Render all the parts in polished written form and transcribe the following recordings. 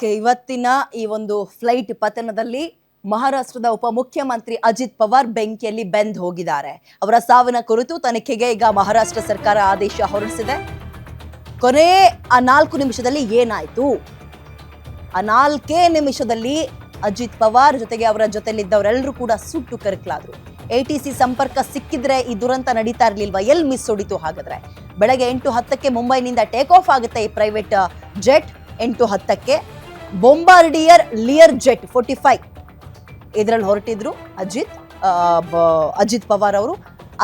ಇವತ್ತಿನ ಈ ಒಂದು ಫ್ಲೈಟ್ ಪತನದಲ್ಲಿ ಮಹಾರಾಷ್ಟ್ರದ ಉಪಮುಖ್ಯಮಂತ್ರಿ ಅಜಿತ್ ಪವಾರ್ ಬೆಂಕಿಯಲ್ಲಿ ಬೆಂದು ಹೋಗಿದ್ದಾರೆ. ಅವರ ಸಾವಿನ ಕುರಿತು ತನಿಖೆಗೆ ಈಗ ಮಹಾರಾಷ್ಟ್ರ ಸರ್ಕಾರ ಆದೇಶ ಹೊರಡಿಸಿದೆ. ಕೊನೆ ಆ 4 ನಿಮಿಷದಲ್ಲಿ ಏನಾಯ್ತು? ಆ 4 ನಿಮಿಷದಲ್ಲಿ ಅಜಿತ್ ಪವಾರ್ ಜೊತೆಗೆ ಅವರ ಜೊತೆಲಿದ್ದವರೆಲ್ಲರೂ ಕೂಡ ಸುಟ್ಟು ಕರಕಲಾದ್ರು. ATC ಸಂಪರ್ಕ ಸಿಕ್ಕಿದ್ರೆ ಈ ದುರಂತ ನಡೀತಾ ಇರ್ಲಿಲ್ವಾ? ಎಲ್ಲಿ ಮಿಸ್ ಹೊಡಿತು ಹಾಗಾದ್ರೆ? ಬೆಳಗ್ಗೆ 8:10ಕ್ಕೆ ಮುಂಬೈನಿಂದ ಟೇಕ್ ಆಫ್ ಆಗುತ್ತೆ ಈ ಪ್ರೈವೇಟ್ ಜೆಟ್. 8:10ಕ್ಕೆ ಬೊಂಬಾರ್ಡಿಯರ್ ಲಿಯರ್ ಜೆಟ್ 45 ಇದರಲ್ಲಿ ಹೊರಟಿದ್ರು ಅಜಿತ್ ಪವಾರ್ ಅವರು.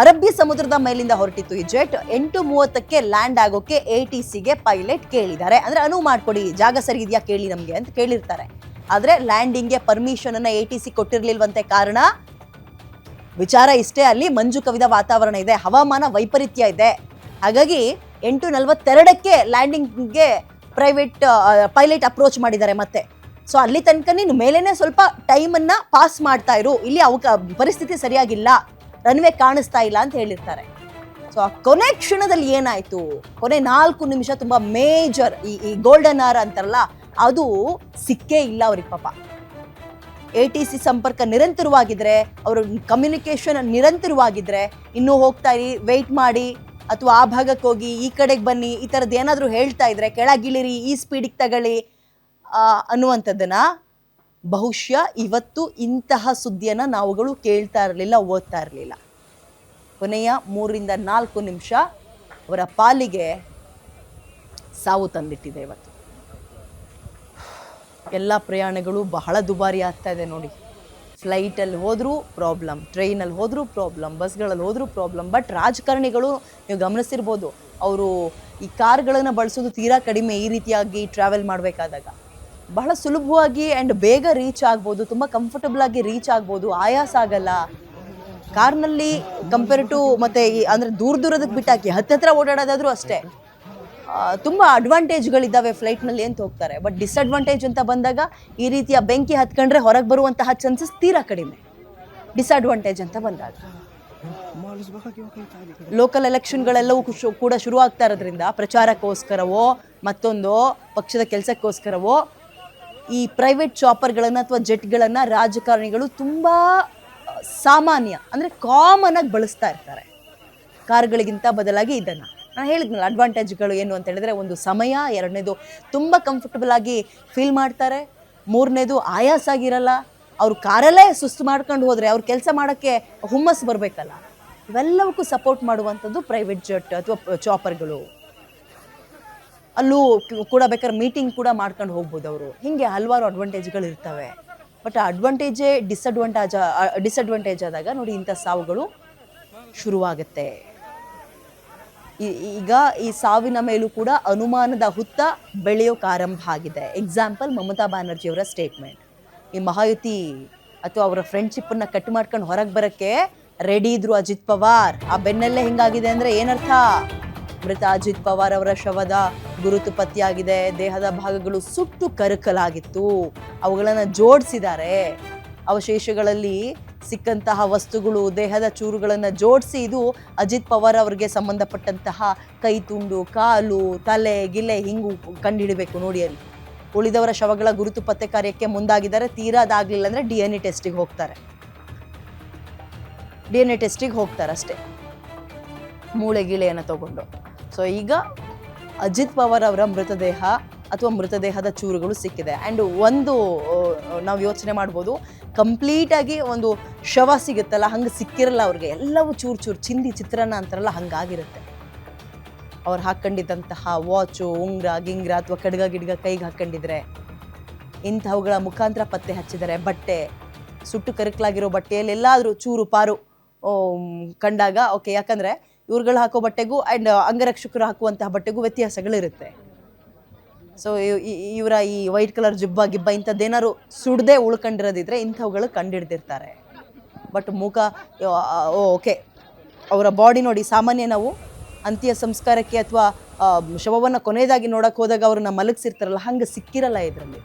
ಅರಬ್ಬಿ ಸಮುದ್ರದ ಮೇಲಿಂದ ಹೊರಟಿತ್ತು ಈ ಜೆಟ್. 8:30ಕ್ಕೆ ಲ್ಯಾಂಡ್ ಆಗೋಕೆ ATCಗೆ ಪೈಲಟ್ ಕೇಳಿದ್ದಾರೆ. ಅಂದ್ರೆ ಅನುವು ಮಾಡ್ಕೊಡಿ, ಜಾಗ ಸರಿ ಇದೆಯಾ ಕೇಳಿ ನಮ್ಗೆ ಅಂತ ಕೇಳಿರ್ತಾರೆ. ಆದ್ರೆ ಲ್ಯಾಂಡಿಂಗ್ಗೆ ಪರ್ಮಿಷನ್ ಅನ್ನ ATC ಕೊಟ್ಟಿರ್ಲಿಲ್ವಂತೆ. ಕಾರಣ ವಿಚಾರ ಇಷ್ಟೇ, ಅಲ್ಲಿ ಮಂಜು ಕವಿದ ವಾತಾವರಣ ಇದೆ, ಹವಾಮಾನ ವೈಪರೀತ್ಯ ಇದೆ. ಹಾಗಾಗಿ 8:42ಕ್ಕೆ ಲ್ಯಾಂಡಿಂಗ್ಗೆ ಪೈಲಟ್ ಅಪ್ರೋಚ್ ಮಾಡಿದ್ದಾರೆ ಮತ್ತೆ. ಸೊ ಅಲ್ಲಿ ತನಕ ನೀನು ಮೇಲೇನೆ ಸ್ವಲ್ಪ ಟೈಮನ್ನ ಪಾಸ್ ಮಾಡ್ತಾ ಇರು, ಇಲ್ಲಿ ಪರಿಸ್ಥಿತಿ ಸರಿಯಾಗಿಲ್ಲ, ರನ್ವೇ ಕಾಣಿಸ್ತಾ ಇಲ್ಲ ಅಂತ ಹೇಳಿರ್ತಾರೆ. ಸೊ ಆ ಕೊನೆ ಕ್ಷಣದಲ್ಲಿ ಏನಾಯ್ತು? ಕೊನೆ 4 ನಿಮಿಷ ತುಂಬಾ ಮೇಜರ್, ಈ ಗೋಲ್ಡನ್ ಅವರ್ ಅಂತಾರಲ್ಲ, ಅದು ಸಿಕ್ಕೇ ಇಲ್ಲ ಅವ್ರಿಗೆ ಪಾಪ. ATC ಸಂಪರ್ಕ ನಿರಂತರವಾಗಿದ್ರೆ, ಅವ್ರ ಕಮ್ಯುನಿಕೇಶನ್ ನಿರಂತರವಾಗಿದ್ರೆ, ಇನ್ನೂ ಹೋಗ್ತಾ ಇರಿ, ವೆಯ್ಟ್ ಮಾಡಿ, ಅಥವಾ ಆ ಭಾಗಕ್ಕೆ ಹೋಗಿ, ಈ ಕಡೆಗೆ ಬನ್ನಿ, ಈ ಥರದ್ದು ಏನಾದರೂ ಹೇಳ್ತಾ ಇದ್ರೆ, ಕೆಳಗಿಳಿರಿ, ಈ ಸ್ಪೀಡಿಗೆ ತಗೊಳ್ಳಿ ಅನ್ನುವಂಥದ್ದನ್ನ ಬಹುಶಃ ಇವತ್ತು ಇಂತಹ ಸುದ್ದಿಯನ್ನು ನಾವುಗಳು ಕೇಳ್ತಾ ಇರಲಿಲ್ಲ, ಓದ್ತಾ ಇರಲಿಲ್ಲ. ಕೊನೆಯ 3-4 ನಿಮಿಷ ಅವರ ಪಾಲಿಗೆ ಸಾವು ತಂದಿಟ್ಟಿದೆ ಇವತ್ತು. ಎಲ್ಲ ಪ್ರಯಾಣಗಳು ಬಹಳ ದುಬಾರಿ ಆಗ್ತಾ ಇದೆ ನೋಡಿ. ಫ್ಲೈಟಲ್ಲಿ ಹೋದರೂ ಪ್ರಾಬ್ಲಮ್, ಟ್ರೈನಲ್ಲಿ ಹೋದರೂ ಪ್ರಾಬ್ಲಮ್, ಬಸ್ಗಳಲ್ಲಿ ಹೋದರೂ ಪ್ರಾಬ್ಲಮ್. ಬಟ್ ರಾಜಕಾರಣಿಗಳು ನೀವು ಗಮನಿಸಿರ್ಬೋದು, ಅವರು ಈ ಕಾರ್ಗಳನ್ನು ಬಳಸೋದು ತೀರಾ ಕಡಿಮೆ. ಈ ರೀತಿಯಾಗಿ ಟ್ರಾವೆಲ್ ಮಾಡಬೇಕಾದಾಗ ಬಹಳ ಸುಲಭವಾಗಿ ಆ್ಯಂಡ್ ಬೇಗ ರೀಚ್ ಆಗ್ಬೋದು, ತುಂಬ ಕಂಫರ್ಟಬಲ್ ಆಗಿ ರೀಚ್ ಆಗ್ಬೋದು, ಆಯಾಸ ಆಗಲ್ಲ. ಕಾರ್ನಲ್ಲಿ ಕಂಪೇರ್ ಟು ಮತ್ತೆ ಅಂದರೆ ದೂರದಕ್ಕೆ ಬಿಟ್ಟಾಕಿ ಹತ್ತಿರ ಓಡಾಡೋದಾದರೂ ಅಷ್ಟೇ ತುಂಬ ಅಡ್ವಾಂಟೇಜ್ಗಳಿದ್ದಾವೆ ಫ್ಲೈಟ್ನಲ್ಲಿ ಅಂತ ಹೋಗ್ತಾರೆ. ಬಟ್ ಡಿಸ್ಅಡ್ವಾಂಟೇಜ್ ಅಂತ ಬಂದಾಗ ಈ ರೀತಿಯ ಬೆಂಕಿ ಹತ್ಕೊಂಡ್ರೆ ಹೊರಗೆ ಬರುವಂತಹ ಚಾನ್ಸಸ್ ತೀರಾ ಕಡಿಮೆ. ಡಿಸ್ಅಡ್ವಾಂಟೇಜ್ ಅಂತ ಬಂದಾಗ ಲೋಕಲ್ ಎಲೆಕ್ಷನ್ಗಳೆಲ್ಲವೂ ಕೂಡ ಶುರು ಆಗ್ತಾ ಇರೋದ್ರಿಂದ ಪ್ರಚಾರಕ್ಕೋಸ್ಕರವೋ ಮತ್ತೊಂದು ಪಕ್ಷದ ಕೆಲಸಕ್ಕೋಸ್ಕರವೋ ಈ ಪ್ರೈವೇಟ್ ಚಾಪರ್ಗಳನ್ನು ಅಥವಾ ಜೆಟ್ಗಳನ್ನು ರಾಜಕಾರಣಿಗಳು ತುಂಬ ಸಾಮಾನ್ಯ ಅಂದರೆ ಕಾಮನ್ ಆಗಿ ಬಳಸ್ತಾ ಇರ್ತಾರೆ ಕಾರ್ಗಳಿಗಿಂತ ಬದಲಾಗಿ. ಇದನ್ನು ನಾನು ಹೇಳಿದ್ನಲ್ಲ, ಅಡ್ವಾಂಟೇಜ್ಗಳು ಏನು ಅಂತ ಹೇಳಿದ್ರೆ, ಒಂದು ಸಮಯ, 2ನೇದು ತುಂಬ ಕಂಫರ್ಟಬಲ್ ಆಗಿ ಫೀಲ್ ಮಾಡ್ತಾರೆ, 3ನೇದು ಆಯಾಸ ಆಗಿರಲ್ಲ. ಅವ್ರು ಕಾರಲ್ಲೇ ಸುಸ್ತು ಮಾಡ್ಕೊಂಡು ಹೋದರೆ ಅವ್ರ ಕೆಲಸ ಮಾಡೋಕ್ಕೆ ಹುಮ್ಮಸ್ಸು ಬರಬೇಕಲ್ಲ. ಇವೆಲ್ಲವಕ್ಕೂ ಸಪೋರ್ಟ್ ಮಾಡುವಂಥದ್ದು ಪ್ರೈವೇಟ್ ಜೆಟ್ ಅಥವಾ ಚಾಪರ್ಗಳು. ಅಲ್ಲೂ ಕೂಡ ಬೇಕಾದ್ರೆ ಮೀಟಿಂಗ್ ಕೂಡ ಮಾಡ್ಕೊಂಡು ಹೋಗ್ಬೋದು ಅವರು. ಹೀಗೆ ಹಲವಾರು ಅಡ್ವಾಂಟೇಜ್ಗಳು ಇರ್ತವೆ. ಬಟ್ ಆ ಅಡ್ವಾಂಟೇಜೇ ಡಿಸ್ಅಡ್ವಾಂಟೇಜ್ ಆದಾಗ ನೋಡಿ ಇಂಥ ಸಾವುಗಳು ಶುರುವಾಗುತ್ತೆ. ಈಗ ಈ ಸಾವಿನ ಮೇಲೂ ಕೂಡ ಅನುಮಾನದ ಹುತ್ತ ಬೆಳೆಯೋಕೆ ಆರಂಭ ಆಗಿದೆ. ಎಕ್ಸಾಂಪಲ್ ಮಮತಾ ಬ್ಯಾನರ್ಜಿಯವರ ಸ್ಟೇಟ್ಮೆಂಟ್. ಈ ಮಹಾಯುತಿ ಅಥವಾ ಅವರ ಫ್ರೆಂಡ್ಶಿಪ್ಪನ್ನು ಕಟ್ ಮಾಡ್ಕೊಂಡು ಹೊರಗೆ ಬರೋಕ್ಕೆ ರೆಡಿ ಇದ್ರು ಅಜಿತ್ ಪವಾರ್. ಆ ಬೆನ್ನಲ್ಲೇ ಹಿಂಗಾಗಿದೆ ಅಂದರೆ ಏನರ್ಥ? ಮೃತ ಅಜಿತ್ ಪವಾರ್ ಅವರ ಶವದ ಗುರುತು ಪತ್ತೆಯಾಗಿದೆ, ದೇಹದ ಭಾಗಗಳು ಸುಟ್ಟು ಕರಕಲಾಗಿತ್ತು, ಅವುಗಳನ್ನು ಜೋಡಿಸಿದ್ದಾರೆ. ಅವಶೇಷಗಳಲ್ಲಿ ಸಿಕ್ಕಂತಹ ವಸ್ತುಗಳು, ದೇಹದ ಚೂರುಗಳನ್ನು ಜೋಡಿಸಿ ಇದು ಅಜಿತ್ ಪವಾರ್ ಅವರಿಗೆ ಸಂಬಂಧಪಟ್ಟಂತಹ ಕೈ ತುಂಡು, ಕಾಲು, ತಲೆ, ಗಿಲೆ ಹಿಂಗೂ ಕಂಡುಹಿಡಬೇಕು ನೋಡಿ. ಅಲ್ಲಿ ಉಳಿದವರ ಶವಗಳ ಗುರುತು ಪತ್ತೆ ಕಾರ್ಯಕ್ಕೆ ಮುಂದಾಗಿದ್ದಾರೆ. ತೀರಾ ಅದಾಗಲಿಲ್ಲ ಅಂದರೆ DNA ಟೆಸ್ಟಿಗೆ ಹೋಗ್ತಾರೆ ಅಷ್ಟೇ, ಮೂಳೆ ಗಿಳೆಯನ್ನು ತಗೊಂಡು. ಸೊ ಈಗ ಅಜಿತ್ ಪವಾರ್ ಅವರ ಮೃತದೇಹ ಅಥವಾ ಮೃತದೇಹದ ಚೂರುಗಳು ಸಿಕ್ಕಿದೆ. ಆ್ಯಂಡ್ ಒಂದು ನಾವು ಯೋಚನೆ ಮಾಡ್ಬೋದು, ಕಂಪ್ಲೀಟಾಗಿ ಒಂದು ಶವ ಸಿಗುತ್ತಲ್ಲ ಹಂಗೆ ಸಿಕ್ಕಿರಲ್ಲ ಅವ್ರಿಗೆ. ಎಲ್ಲವೂ ಚೂರು ಚಿಂದಿ ಚಿತ್ರಾನ್ನ ಅಂತಾರಲ್ಲ ಹಂಗಾಗಿರುತ್ತೆ. ಅವ್ರು ಹಾಕ್ಕೊಂಡಿದ್ದಂತಹ ವಾಚು, ಉಂಗ್ರ ಗಿಂಗ್ರ ಅಥವಾ ಕಡ್ಗ ಗಿಡ್ಗ ಕೈಗೆ ಹಾಕ್ಕೊಂಡಿದ್ರೆ ಇಂಥವುಗಳ ಮುಖಾಂತರ ಪತ್ತೆ ಹಚ್ಚಿದ್ದಾರೆ. ಬಟ್ಟೆ, ಸುಟ್ಟು ಕರಕಲಾಗಿರೋ ಬಟ್ಟೆಯಲ್ಲಿ ಎಲ್ಲಾದರೂ ಚೂರು ಪಾರು ಕಂಡಾಗ ಓಕೆ, ಯಾಕಂದರೆ ಇವ್ರುಗಳು ಹಾಕೋ ಬಟ್ಟೆಗೂ ಆ್ಯಂಡ್ ಅಂಗರಕ್ಷಕರು ಹಾಕುವಂತಹ ಬಟ್ಟೆಗೂ ವ್ಯತ್ಯಾಸಗಳಿರುತ್ತೆ. ಸೊ ಇವರ ಈ ವೈಟ್ ಕಲರ್ ಗಿಬ್ಬ ಇಂಥದ್ದೇನಾದ್ರು ಸುಡದೆ ಉಳ್ಕೊಂಡಿರೋದಿದ್ರೆ ಇಂಥವುಗಳು ಕಂಡಿಡ್ದಿರ್ತಾರೆ. ಬಟ್ ಮುಖ ಓಕೆ, ಅವರ ಬಾಡಿ ನೋಡಿ, ಸಾಮಾನ್ಯ ನಾವು ಅಂತ್ಯ ಸಂಸ್ಕಾರಕ್ಕೆ ಅಥವಾ ಶವವನ್ನು ಕೊನೆಯದಾಗಿ ನೋಡೋಕೆ ಹೋದಾಗ ಅವ್ರನ್ನ ಮಲಗಿಸಿರ್ತಾರಲ್ಲ, ಹಂಗೆ ಸಿಕ್ಕಿರಲ್ಲ ಇದರಲ್ಲಿ.